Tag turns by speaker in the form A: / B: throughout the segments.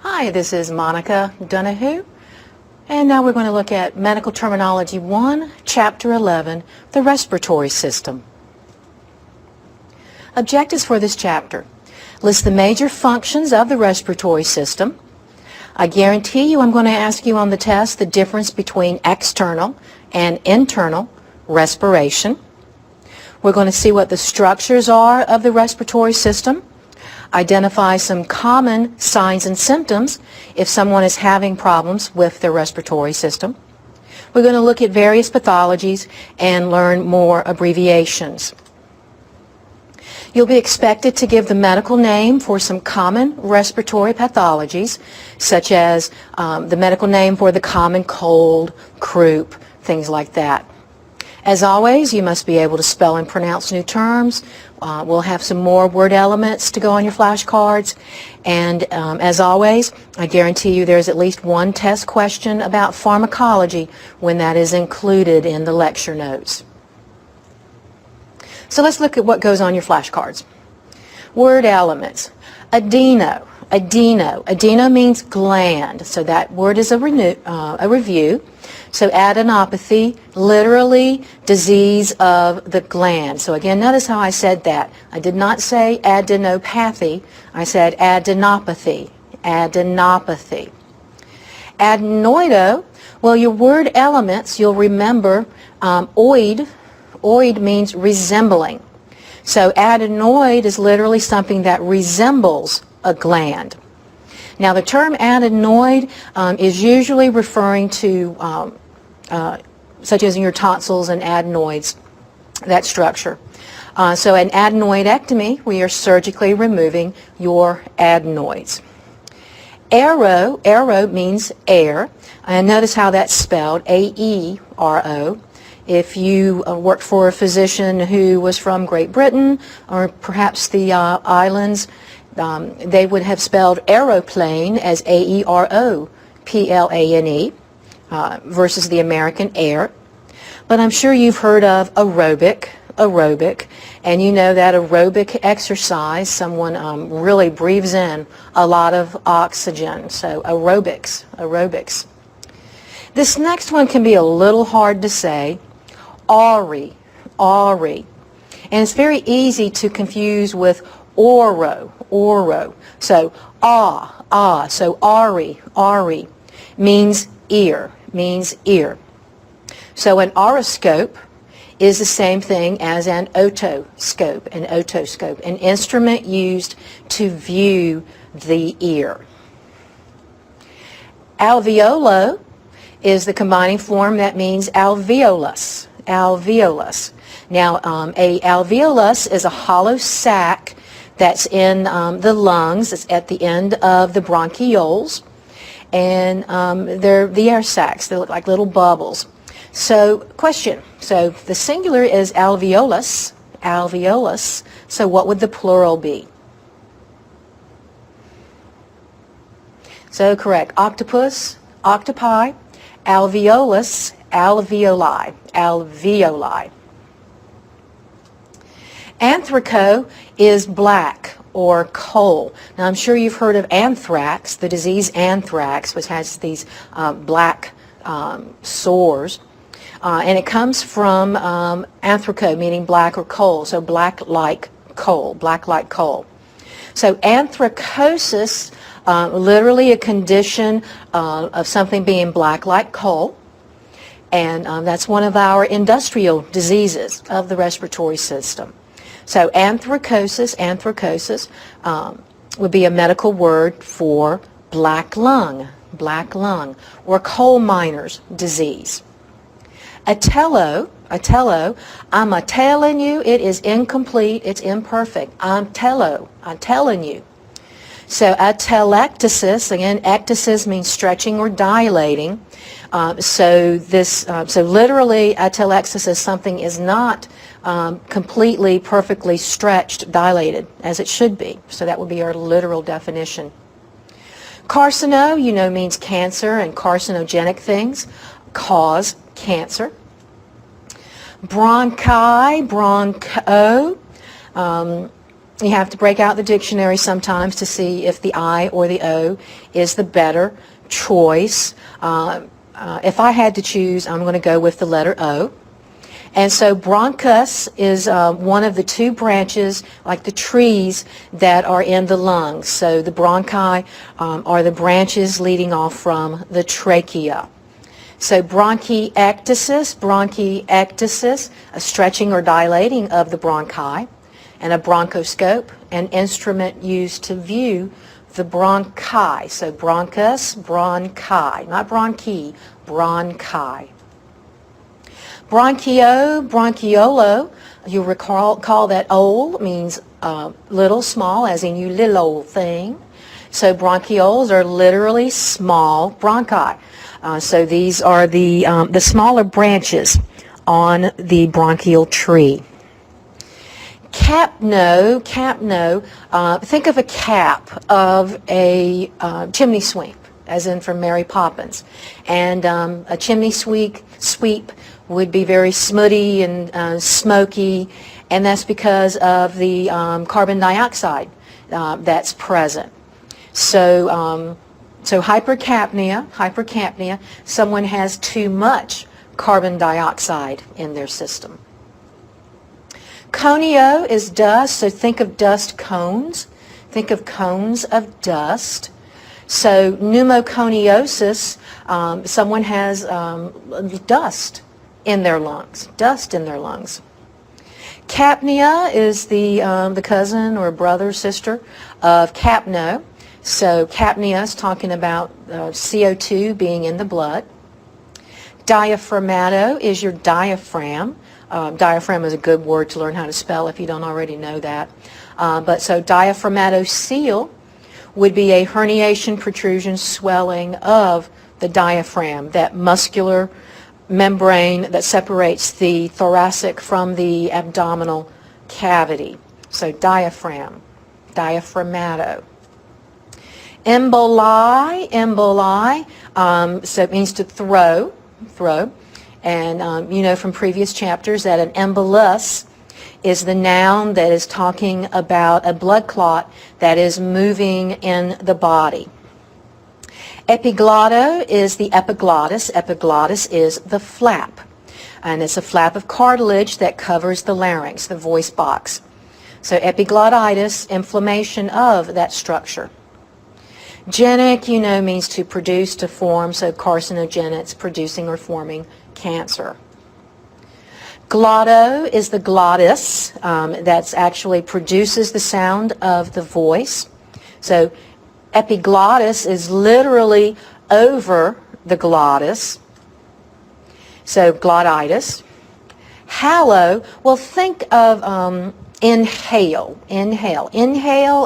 A: Hi, this is Monica Donahue, and now we're going to look at Medical Terminology 1, Chapter 11, the Respiratory System. Objectives for this chapter: list the major functions of the respiratory system. I guarantee you I'm going to ask you on the test the difference between external and internal respiration. We're going to see what the structures are of the respiratory system, identify some common signs and symptoms if someone is having problems with their respiratory system. We're going to look at various pathologies and learn more abbreviations. You'll be expected to give the medical name for some common respiratory pathologies, such as the medical name for the common cold, croup, things like that. As always, you must be able to spell and pronounce new terms. We'll have some more word elements to go on your flashcards. And as always, I guarantee you there's at least one test question about pharmacology when that is included in the lecture notes. So let's look at what goes on your flashcards. Word elements. Adeno. Adeno means gland, so that word is a review. So adenopathy, literally disease of the gland. So again, notice how I said that. I did not say adenopathy. I said adenopathy. Adenopathy. Adenoido, well, your word elements, you'll remember oid. Oid means resembling. So adenoid is literally something that resembles a gland. Now the term adenoid is usually referring to such as in your tonsils and adenoids, that structure. So an adenoidectomy, we are surgically removing your adenoids. Aero means air, and notice how that's spelled, A-E-R-O. If you worked for a physician who was from Great Britain or perhaps the islands, they would have spelled aeroplane as A-E-R-O-P-L-A-N-E versus the American air. But I'm sure you've heard of aerobic, and you know that aerobic exercise, someone really breathes in a lot of oxygen. So aerobics. This next one can be a little hard to say. Auri. And it's very easy to confuse with oro. So so Auri means ear. So an oroscope is the same thing as an otoscope, an instrument used to view the ear. Alveolo is the combining form that means alveolus. Now, a alveolus is a hollow sac that's in the lungs. It's at the end of the bronchioles, and they're the air sacs. They look like little bubbles. So, question. So the singular is alveolus. So what would the plural be? So correct. Octopus, octopi. Alveolus, alveoli. Anthraco is black or coal. Now I'm sure you've heard of anthrax, the disease anthrax, which has these black sores. And it comes from anthraco, meaning black or coal, so black like coal. So anthracosis, literally a condition of something being black like coal, and that's one of our industrial diseases of the respiratory system. So anthracosis would be a medical word for black lung, or coal miner's disease. Atello, I'm a-telling you, it is incomplete, it's imperfect. I'm telling you. So atelectasis, again, ectasis means stretching or dilating. So literally atelectasis is something is not completely, perfectly stretched, dilated, as it should be. So that would be our literal definition. Carcino, means cancer, and carcinogenic things cause cancer. Bronchi, broncho, You have to break out the dictionary sometimes to see if the I or the O is the better choice. If I had to choose, I'm going to go with the letter O. And so bronchus is one of the two branches, like the trees, that are in the lungs. So the bronchi are the branches leading off from the trachea. So bronchiectasis, a stretching or dilating of the bronchi, and a bronchoscope, an instrument used to view the bronchi. So bronchus, bronchi, not bronchi, bronchi. Bronchio, bronchiolo, you recall that old means little, small, as in you little old thing. So bronchioles are literally small bronchi. So these are the smaller branches on the bronchial tree. Capno, think of a cap of a chimney sweep, as in from Mary Poppins. And a chimney sweep would be very smutty and smoky, and that's because of the carbon dioxide that's present. So hypercapnia, someone has too much carbon dioxide in their system. Conio is dust, so think of dust cones. Think of cones of dust. So pneumoconiosis, someone has dust in their lungs, Capnia is the cousin or brother, sister of capno. So capnia is talking about CO2 being in the blood. Diaphragmato is your diaphragm. Diaphragm is a good word to learn how to spell if you don't already know that. But so diaphragmatocele would be a herniation, protrusion, swelling of the diaphragm, that muscular membrane that separates the thoracic from the abdominal cavity. So diaphragm, diaphragmato. Emboli, so it means to throw. And you know from previous chapters that an embolus is the noun that is talking about a blood clot that is moving in the body. Epiglotto is the epiglottis. Epiglottis is the flap. And it's a flap of cartilage that covers the larynx, the voice box. So epiglottitis, inflammation of that structure. Genic, you know, means to produce, to form, so carcinogenics, producing or forming cancer. Glotto is the glottis that actually produces the sound of the voice. So epiglottis is literally over the glottis. So glottitis. Halo, well, think of inhale,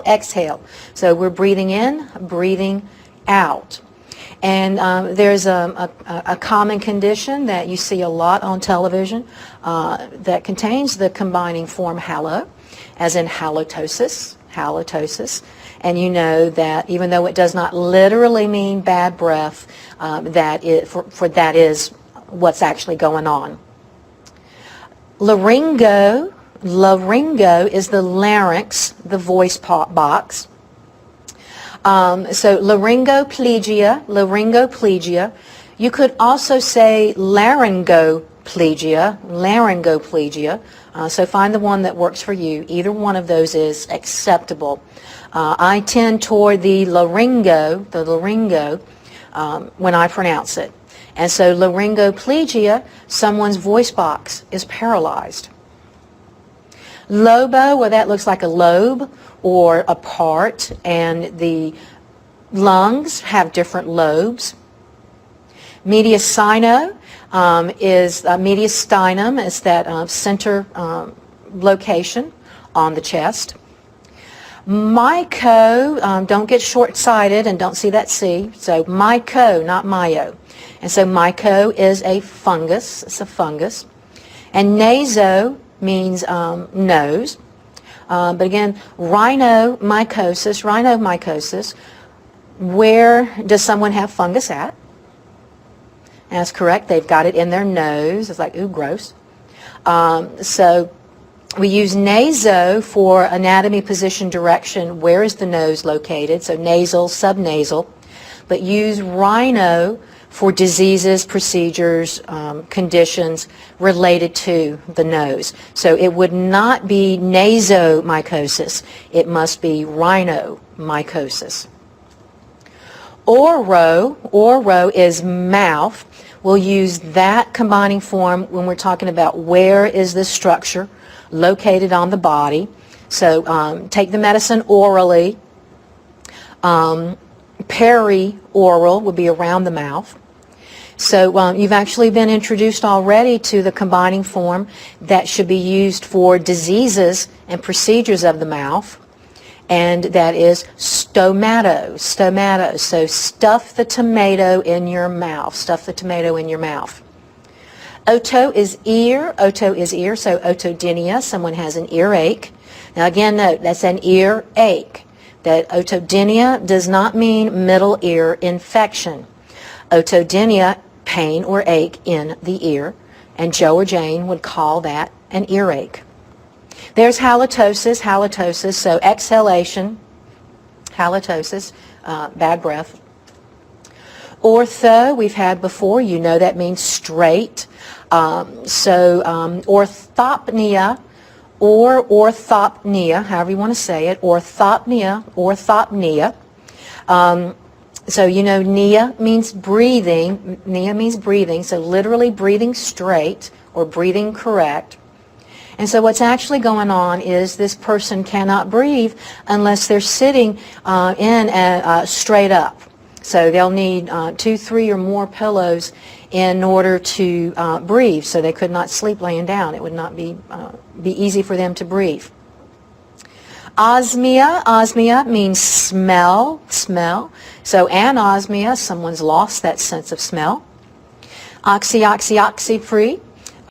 A: exhale. So we're breathing in, breathing out. And there's a common condition that you see a lot on television that contains the combining form halo, as in halitosis. And you know that even though it does not literally mean bad breath, that is what's actually going on. Laryngo is the larynx, the voice box. So laryngoplegia. You could also say laryngoplegia. So find the one that works for you. Either one of those is acceptable. I tend toward the laryngo when I pronounce it. And so laryngoplegia, someone's voice box is paralyzed. Lobo, well, that looks like a lobe or a part, and the lungs have different lobes. Mediastinum is that center location on the chest. Myco, don't get short-sighted and don't see that C. So myco, not myo. And so myco is a fungus. It's a fungus. And naso means nose. But again, rhinomycosis, where does someone have fungus at? That's correct. They've got it in their nose. It's like, ooh, gross. So We use naso for anatomy, position, direction. Where is the nose located? So nasal, subnasal. But use rhino for diseases, procedures, conditions related to the nose. So it would not be nasomycosis. It must be rhinomycosis. Oro is mouth. We'll use that combining form when we're talking about where is this structure located on the body. So take the medicine orally. Perioral would be around the mouth. So you've actually been introduced already to the combining form that should be used for diseases and procedures of the mouth, and that is stomato. So stuff the tomato in your mouth. Stuff the tomato in your mouth. Oto is ear. So otodynia, someone has an earache. Now again, note, that's an earache. That otodynia does not mean middle ear infection. Otodynia, pain or ache in the ear, and Joe or Jane would call that an earache. There's halitosis, so exhalation, halitosis, bad breath. Ortho, we've had before, you know that means straight. Orthopnea, or orthopnea, however you want to say it, orthopnea. So you know nea means breathing, so literally breathing straight or breathing correct. And so what's actually going on is this person cannot breathe unless they're sitting straight up. So they'll need 2, 3, or more pillows in order to breathe. So they could not sleep laying down. It would not be easy for them to breathe. Osmia means smell. So anosmia, someone's lost that sense of smell. Oxy-free.